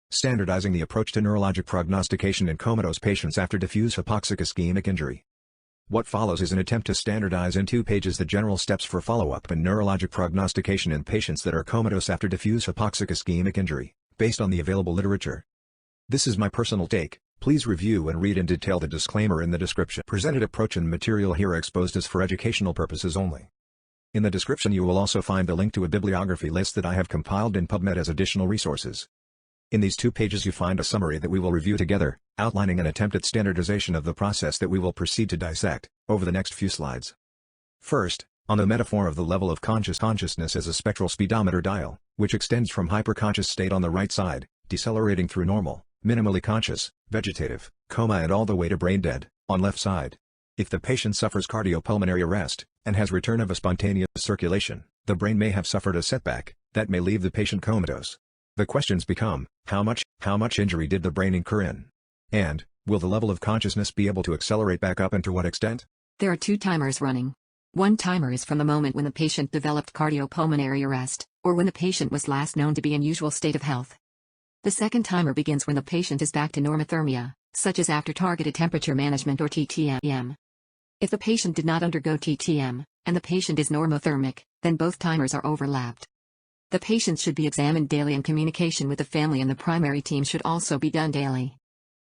Standardizing the approach to neurologic prognostication in comatose patients after diffuse hypoxic ischemic injury. What follows is an attempt to standardize in 2 pages the general steps for follow-up and neurologic prognostication in patients that are comatose after diffuse hypoxic ischemic injury, based on the available literature. This is my personal take. Please review and read in detail the disclaimer in the description. Presented approach and material here are exposed as for educational purposes only. In the description you will also find the link to a bibliography list that I have compiled in PubMed as additional resources. In these 2 pages you find a summary that we will review together, outlining an attempt at standardization of the process that we will proceed to dissect, over the next few slides. First, on the metaphor of the level of consciousness as a spectral speedometer dial, which extends from hyperconscious state on the right side, decelerating through normal, minimally conscious, vegetative, coma and all the way to brain dead, on left side. If the patient suffers cardiopulmonary arrest, and has return of a spontaneous circulation, the brain may have suffered a setback, that may leave the patient comatose. The questions become, how much injury did the brain incur in? And, will the level of consciousness be able to accelerate back up and to what extent? There are 2 timers running. One timer is from the moment when the patient developed cardiopulmonary arrest, or when the patient was last known to be in usual state of health. The second timer begins when the patient is back to normothermia, such as after targeted temperature management or TTM. If the patient did not undergo TTM, and the patient is normothermic, then both timers are overlapped. The patient should be examined daily and communication with the family and the primary team should also be done daily.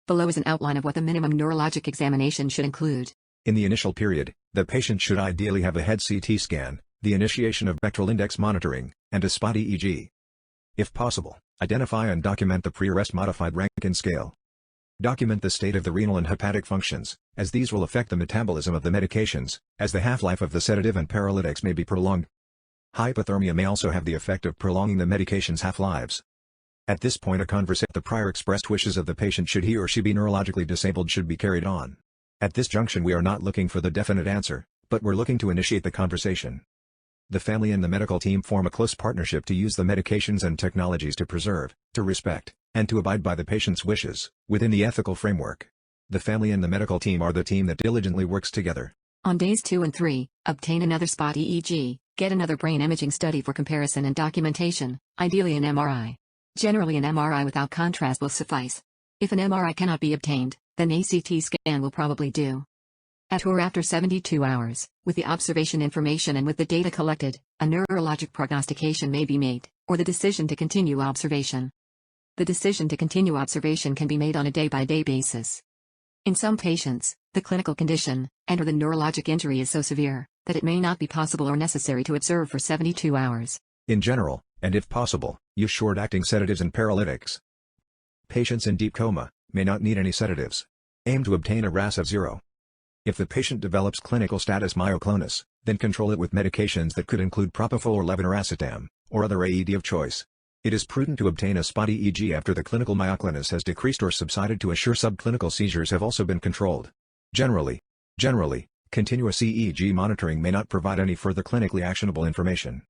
Below is an outline of what the minimum neurologic examination should include. In the initial period, the patient should ideally have a head CT scan, the initiation of spectral index monitoring, and a spot EEG. If possible, identify and document the pre-arrest modified Rankin scale. Document the state of the renal and hepatic functions, as these will affect the metabolism of the medications, as the half-life of the sedative and paralytics may be prolonged. Hypothermia may also have the effect of prolonging the medication's half-lives. At this point a conversation the prior expressed wishes of the patient should he or she be neurologically disabled should be carried on. At this junction we are not looking for the definite answer, but we're looking to initiate the conversation. The family and the medical team form a close partnership to use the medications and technologies to preserve, to respect, and to abide by the patient's wishes, within the ethical framework. The family and the medical team are the team that diligently works together. On days 2 and 3, obtain another spot EEG, get another brain imaging study for comparison and documentation, ideally an MRI. Generally an MRI without contrast will suffice. If an MRI cannot be obtained, then a CT scan will probably do. At or after 72 hours, with the observation information and with the data collected, a neurologic prognostication may be made, or the decision to continue observation. The decision to continue observation can be made on a day-by-day basis. In some patients, the clinical condition, and/or the neurologic injury is so severe, that it may not be possible or necessary to observe for 72 hours. In general, and if possible, use short-acting sedatives and paralytics. Patients in deep coma may not need any sedatives. Aim to obtain a RASS of 0. If the patient develops clinical status myoclonus, then control it with medications that could include propofol or levetiracetam, or other AED of choice. It is prudent to obtain a spot EEG after the clinical myoclonus has decreased or subsided to assure subclinical seizures have also been controlled. Generally, continuous EEG monitoring may not provide any further clinically actionable information.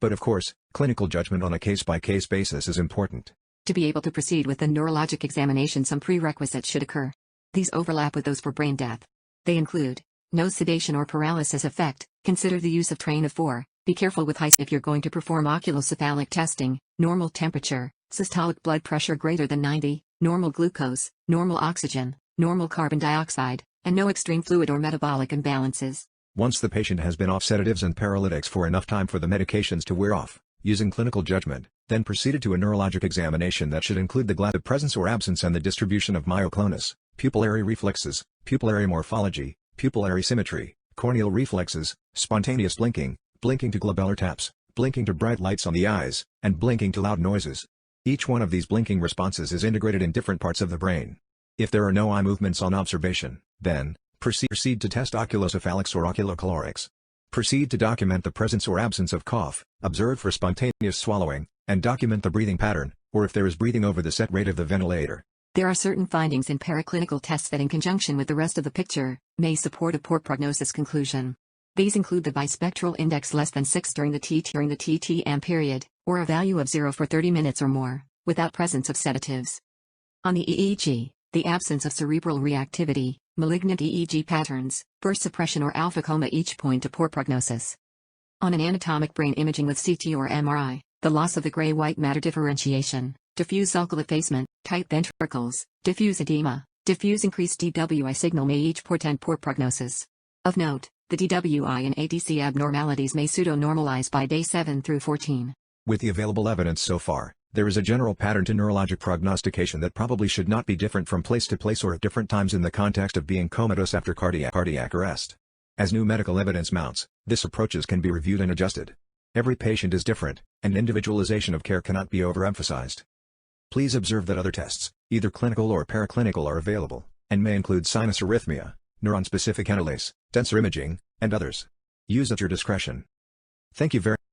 But of course, clinical judgment on a case-by-case basis is important. To be able to proceed with the neurologic examination, some prerequisites should occur. These overlap with those for brain death. They include no sedation or paralysis effect, consider the use of train of 4, be careful with high if you're going to perform oculocephalic testing, normal temperature, systolic blood pressure greater than 90, normal glucose, normal oxygen, normal carbon dioxide, and no extreme fluid or metabolic imbalances. Once the patient has been off sedatives and paralytics for enough time for the medications to wear off, using clinical judgment, then proceeded to a neurologic examination that should include the presence or absence and the distribution of myoclonus, pupillary reflexes, pupillary morphology, pupillary symmetry, corneal reflexes, spontaneous blinking, blinking to glabellar taps, blinking to bright lights on the eyes, and blinking to loud noises. Each one of these blinking responses is integrated in different parts of the brain. If there are no eye movements on observation, then proceed to test oculocephalics or oculocalorics. Proceed to document the presence or absence of cough, observe for spontaneous swallowing, and document the breathing pattern, or if there is breathing over the set rate of the ventilator. There are certain findings in paraclinical tests that in conjunction with the rest of the picture, may support a poor prognosis conclusion. These include the bispectral index less than 6 during the TTM period, or a value of 0 for 30 minutes or more, without presence of sedatives. On the EEG, the absence of cerebral reactivity, malignant EEG patterns, burst suppression or alpha coma each point to poor prognosis. On an anatomic brain imaging with CT or MRI, the loss of the gray-white matter differentiation, diffuse sulcal effacement, tight ventricles, diffuse edema, diffuse increased DWI signal may each portend poor prognosis. Of note, the DWI and ATC abnormalities may pseudo-normalize by day 7 through 14. With the available evidence so far, there is a general pattern to neurologic prognostication that probably should not be different from place to place or at different times in the context of being comatose after cardiac arrest. As new medical evidence mounts, this approaches can be reviewed and adjusted. Every patient is different, and individualization of care cannot be overemphasized. Please observe that other tests, either clinical or paraclinical, are available, and may include sinus arrhythmia, neuron-specific enolase, tensor imaging, and others. Use at your discretion. Thank you very much.